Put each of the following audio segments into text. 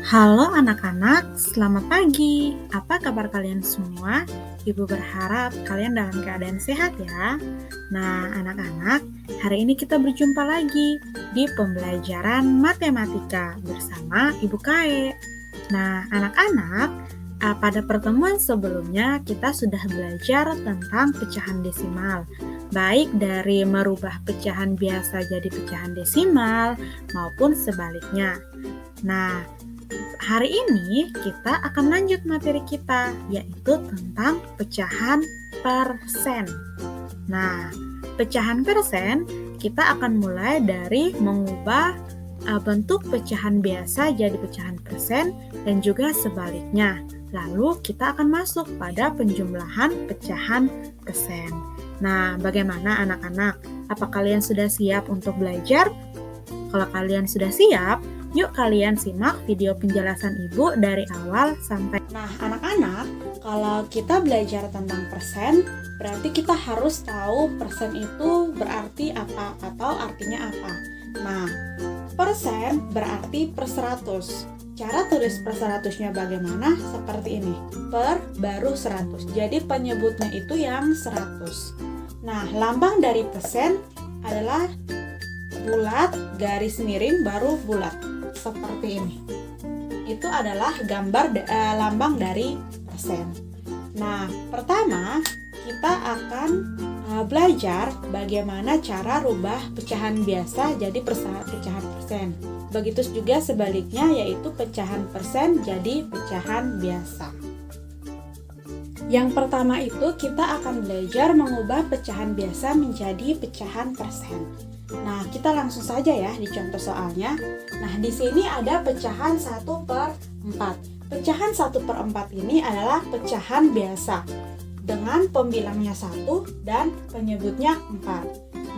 Halo anak-anak, selamat pagi. Apa kabar kalian semua? Ibu berharap kalian dalam keadaan sehat ya. Nah, anak-anak, hari ini kita berjumpa lagi di pembelajaran matematika bersama Ibu Kae. Nah, anak-anak, pada pertemuan sebelumnya kita sudah belajar tentang pecahan desimal, baik dari merubah pecahan biasa jadi pecahan desimal maupun sebaliknya. Nah, hari ini kita akan lanjut materi kita, yaitu tentang pecahan persen. Nah, pecahan persen kita akan mulai dari mengubah bentuk pecahan biasa jadi pecahan persen dan juga sebaliknya. Lalu kita akan masuk pada penjumlahan pecahan persen. Nah, bagaimana anak-anak? Apa kalian sudah siap untuk belajar? Kalau kalian sudah siap, yuk kalian simak video penjelasan Ibu dari awal sampai. Nah, anak-anak, kalau kita belajar tentang persen, berarti kita harus tahu persen itu berarti apa atau artinya apa. Nah, persen berarti per 100. Cara tulis per 100-nya bagaimana? Seperti ini. Per baru 100. Jadi penyebutnya itu yang 100. Nah, lambang dari persen adalah bulat, garis miring, baru bulat. Seperti ini. Itu adalah gambar lambang dari persen. Nah, pertama kita akan belajar bagaimana cara rubah pecahan biasa jadi pecahan persen. Begitu juga sebaliknya, yaitu pecahan persen jadi pecahan biasa. Yang pertama itu kita akan belajar mengubah pecahan biasa menjadi pecahan persen. Nah, kita langsung saja ya di contoh soalnya. Nah, di sini ada pecahan 1/4. Pecahan 1/4 ini adalah pecahan biasa dengan pembilangnya 1 dan penyebutnya 4.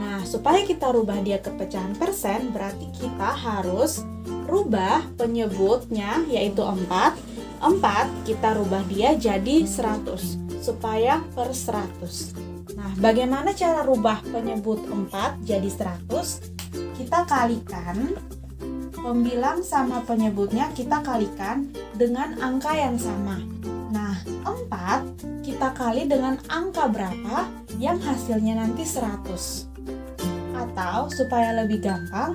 Nah, supaya kita rubah dia ke pecahan persen, berarti kita harus rubah penyebutnya yaitu 4. 4 kita rubah dia jadi 100 supaya per 100. Nah, bagaimana cara rubah penyebut 4 jadi 100? Kita kalikan pembilang sama penyebutnya, kita kalikan dengan angka yang sama. Nah, 4 kita kali dengan angka berapa yang hasilnya nanti 100. Atau supaya lebih gampang,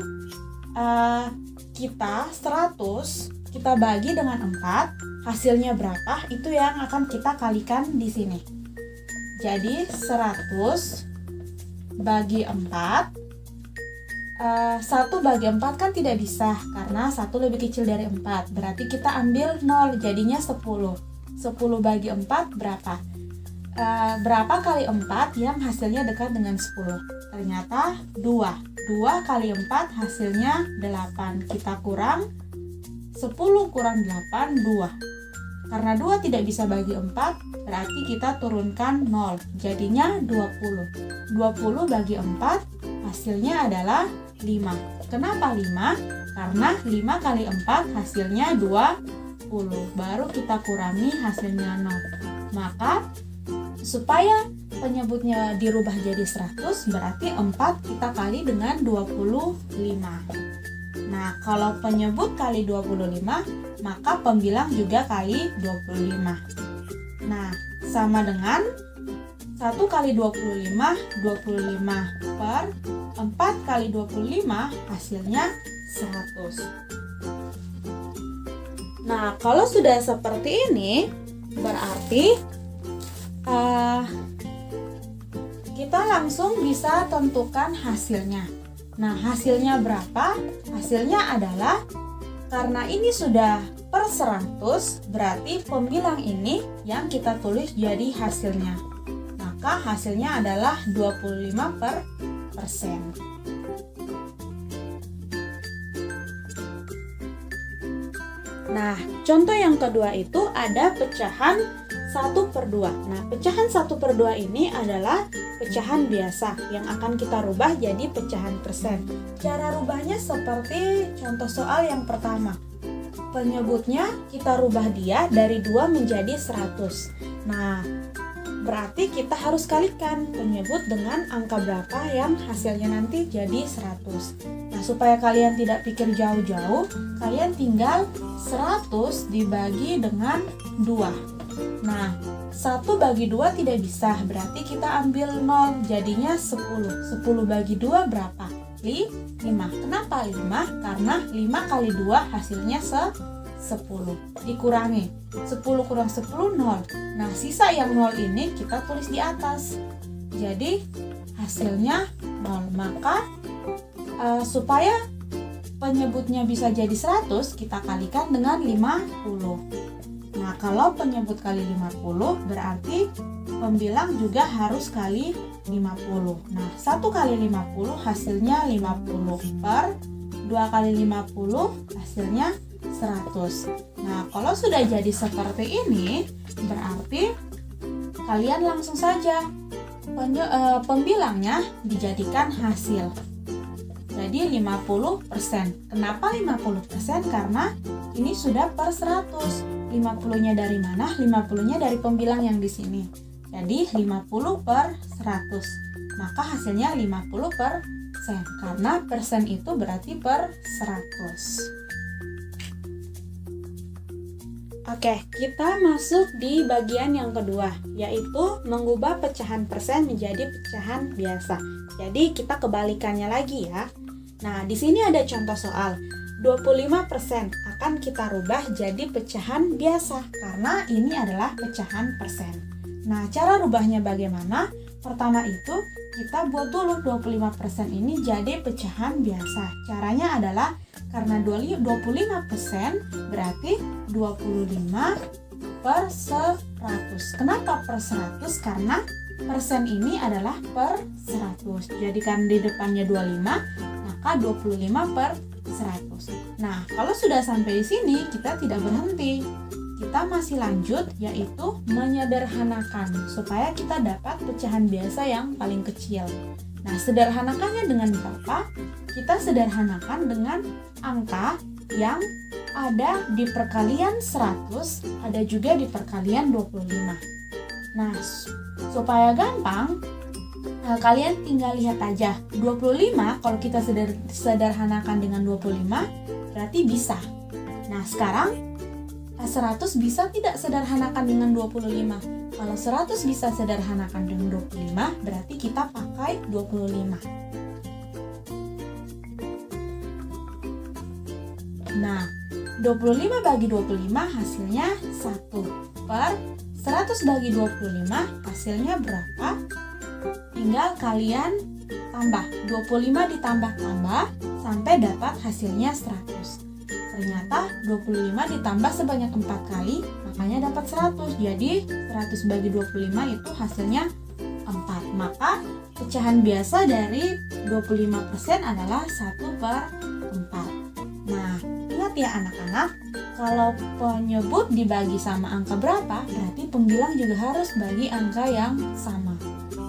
kita 100 kita bagi dengan 4, hasilnya berapa itu yang akan kita kalikan di sini. Jadi 100 bagi 4, 1 bagi 4 kan tidak bisa karena 1 lebih kecil dari 4. Berarti kita ambil 0, jadinya 10. 10 bagi 4 berapa? Berapa kali 4 yang hasilnya dekat dengan 10? Ternyata 2. 2 kali 4 hasilnya 8. Kita kurang 10 kurang 8, 2. Karena 2 tidak bisa bagi 4, berarti kita turunkan 0. Jadinya 20. 20 bagi 4, hasilnya adalah 5. Kenapa 5? Karena 5 kali 4 hasilnya 20. Baru kita kurangi hasilnya 0. Maka supaya penyebutnya dirubah jadi 100, berarti 4 kita kali dengan 25. Nah, kalau penyebut kali 25, maka pembilang juga kali 25. Nah, sama dengan 1 kali 25, 25 per 4 kali 25, hasilnya 100. Nah, kalau sudah seperti ini, berarti kita langsung bisa tentukan hasilnya. Nah, hasilnya berapa? Hasilnya adalah, karena ini sudah per 100, berarti pembilang ini yang kita tulis jadi hasilnya. Maka hasilnya adalah 25%. Nah, contoh yang kedua itu ada pecahan 1/2. Nah, pecahan 1/2 ini adalah pecahan biasa yang akan kita rubah jadi pecahan persen. Cara rubahnya seperti contoh soal yang pertama. Penyebutnya kita rubah dia dari 2 menjadi 100. Nah, berarti kita harus kalikan penyebut dengan angka berapa yang hasilnya nanti jadi 100. Nah, supaya kalian tidak pikir jauh-jauh, kalian tinggal 100 dibagi dengan 2. Nah, 1 bagi 2 tidak bisa, berarti kita ambil 0, jadinya 10. 10 bagi 2 berapa? 5. Kenapa 5? Karena 5 kali 2 hasilnya 10. Dikurangi 10 kurang 10, 0. Nah, sisa yang 0 ini kita tulis di atas. Jadi hasilnya 0. Maka supaya penyebutnya bisa jadi 100, kita kalikan dengan 50. Nah, kalau penyebut kali 50 berarti pembilang juga harus kali 50. Nah, 1 kali 50 hasilnya 50 per 2 kali 50 hasilnya 100. Nah, kalau sudah jadi seperti ini, berarti kalian langsung saja pembilangnya dijadikan hasil. Jadi 50%. Kenapa 50%? Karena ini sudah per 100. 50-nya dari mana? 50-nya dari pembilang yang di sini. Jadi 50 per 100. Maka hasilnya 50%. Karena persen itu berarti per 100. Oke, kita masuk di bagian yang kedua, yaitu mengubah pecahan persen menjadi pecahan biasa. Jadi kita kebalikannya lagi ya. Nah, di sini ada contoh soal. 25% akan kita rubah jadi pecahan biasa karena ini adalah pecahan persen. Nah, cara rubahnya bagaimana? Pertama itu kita buat dulu 25% ini jadi pecahan biasa. Caranya adalah karena 25% berarti 25 per 100. Kenapa per 100? Karena persen ini adalah per 100. Jadi kan di depannya 25, maka 25 per 100. Nah, kalau sudah sampai di sini, kita tidak berhenti. Kita masih lanjut, yaitu menyederhanakan supaya kita dapat pecahan biasa yang paling kecil. Nah, sederhanakannya dengan berapa? Kita sederhanakan dengan angka yang ada di perkalian 100, ada juga di perkalian 25. Nah, supaya gampang, kalian tinggal lihat aja. 25 kalau kita sederhanakan dengan 25 berarti bisa. Nah, sekarang 100 bisa tidak sederhanakan dengan 25? Kalau 100 bisa sederhanakan dengan 25, berarti kita pakai 25. Nah, 25 bagi 25 hasilnya 1 per 100 bagi 25 hasilnya berapa? Tinggal kalian tambah 25 ditambah-tambah sampai dapat hasilnya 100. Ternyata 25 ditambah sebanyak 4 kali, makanya dapat 100. Jadi 100 bagi 25 itu hasilnya 4. Maka pecahan biasa dari 25% adalah 1 per 4. Nah, ingat ya anak-anak, kalau penyebut dibagi sama angka berapa, berarti pembilang juga harus bagi angka yang sama.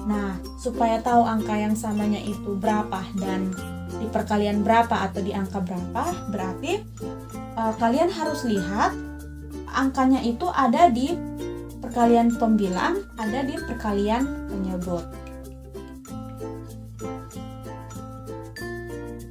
Nah, supaya tahu angka yang samanya itu berapa dan di perkalian berapa atau di angka berapa, berarti kalian harus lihat angkanya itu ada di perkalian pembilang, ada di perkalian penyebut.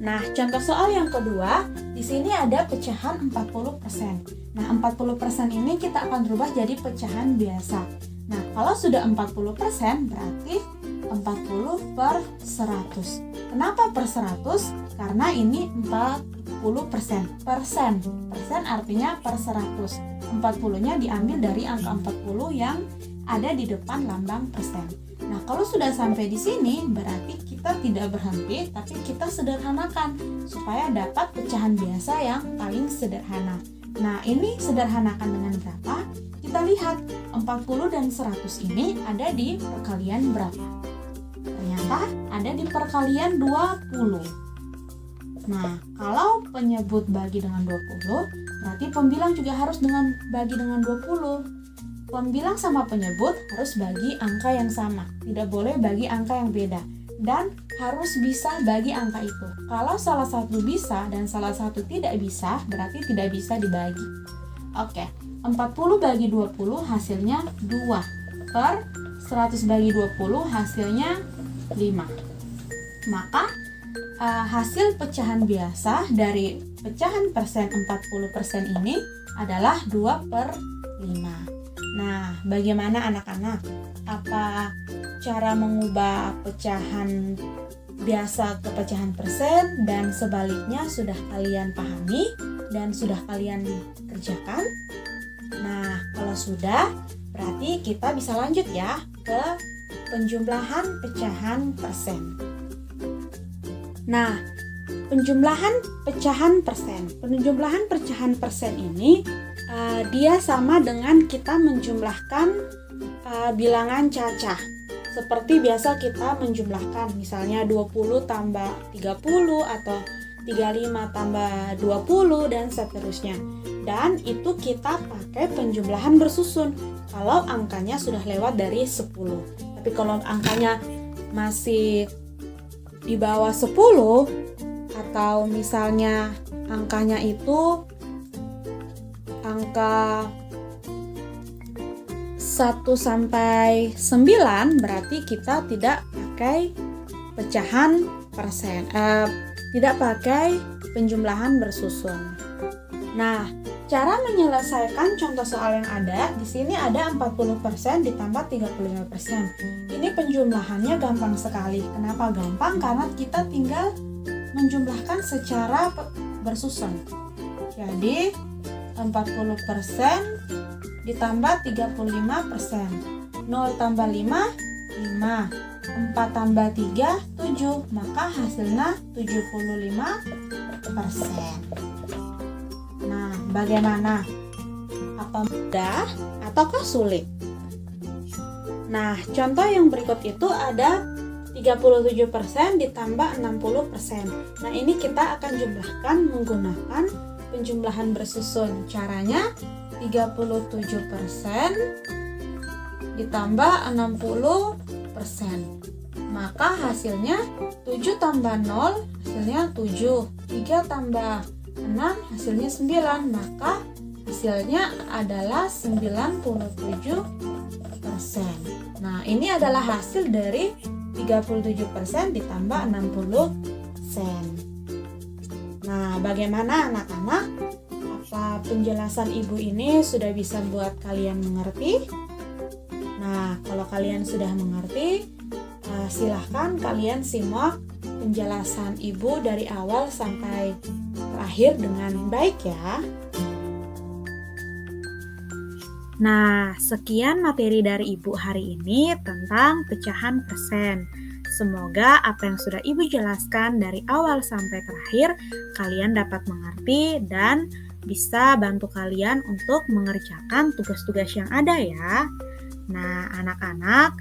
Nah, contoh soal yang kedua, di sini ada pecahan 40%. Nah, 40% ini kita akan rubah jadi pecahan biasa. Nah, kalau sudah 40% berarti 40 per 100. Kenapa per 100? Karena ini 40%. Persen artinya per 100. 40-nya diambil dari angka 40 yang ada di depan lambang persen. Nah, kalau sudah sampai di sini berarti kita tidak berhenti, tapi kita sederhanakan supaya dapat pecahan biasa yang paling sederhana. Nah, ini sederhanakan dengan berapa? Kita lihat 40 dan 100 ini ada di perkalian berapa? Ternyata ada di perkalian 20. Nah, kalau penyebut bagi dengan 20, berarti pembilang juga harus bagi dengan 20. Pembilang sama penyebut harus bagi angka yang sama, tidak boleh bagi angka yang beda, dan harus bisa bagi angka itu. Kalau salah satu bisa dan salah satu tidak bisa, berarti tidak bisa dibagi. Oke, 40 bagi 20 hasilnya 2 per 100 bagi 20 hasilnya 5. Maka hasil pecahan biasa dari pecahan persen 40% ini adalah 2/5. Nah, bagaimana anak-anak? Apa cara mengubah pecahan biasa ke pecahan persen dan sebaliknya sudah kalian pahami dan sudah kalian kerjakan? Nah, kalau sudah, berarti kita bisa lanjut ya ke penjumlahan pecahan persen. Nah, penjumlahan pecahan persen. Penjumlahan pecahan persen ini dia sama dengan kita menjumlahkan bilangan cacah. Seperti biasa kita menjumlahkan misalnya 20 tambah 30 atau 35 tambah 20 dan seterusnya. Dan itu kita pakai penjumlahan bersusun kalau angkanya sudah lewat dari 10. Tapi kalau angkanya masih di bawah 10 atau misalnya angkanya itu angka 1 sampai 9, berarti kita tidak pakai pecahan persen, tidak pakai penjumlahan bersusun. Nah, cara menyelesaikan contoh soal yang ada, di sini ada 40% ditambah 35%. Ini penjumlahannya gampang sekali. Kenapa gampang? Karena kita tinggal menjumlahkan secara bersusun. Jadi, 40% ditambah 35%. 0 tambah 5, 5. 4 tambah 3, 7. Maka hasilnya 75%. Nah, bagaimana? Apa mudah ataukah sulit? Nah, contoh yang berikut itu ada 37% ditambah 60%. Nah, ini kita akan jumlahkan menggunakan penjumlahan bersusun. Caranya 37% ditambah 60%. Maka hasilnya 7 tambah 0 hasilnya 7. 3 tambah 6 hasilnya 9. Maka hasilnya adalah 97%. Nah, ini adalah hasil dari 37% ditambah 60%. Nah, bagaimana anak-anak? Apa penjelasan ibu ini sudah bisa buat kalian mengerti? Nah, kalau kalian sudah mengerti, silahkan kalian simak penjelasan ibu dari awal sampai terakhir dengan baik ya. Nah, sekian materi dari Ibu hari ini tentang pecahan persen. Semoga apa yang sudah Ibu jelaskan dari awal sampai terakhir kalian dapat mengerti dan bisa bantu kalian untuk mengerjakan tugas-tugas yang ada ya. Nah, anak-anak,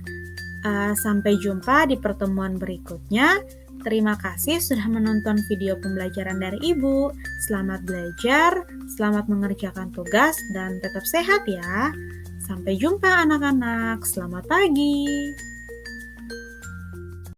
sampai jumpa di pertemuan berikutnya. Terima kasih sudah menonton video pembelajaran dari Ibu. Selamat belajar, selamat mengerjakan tugas, dan tetap sehat ya. Sampai jumpa anak-anak, selamat pagi.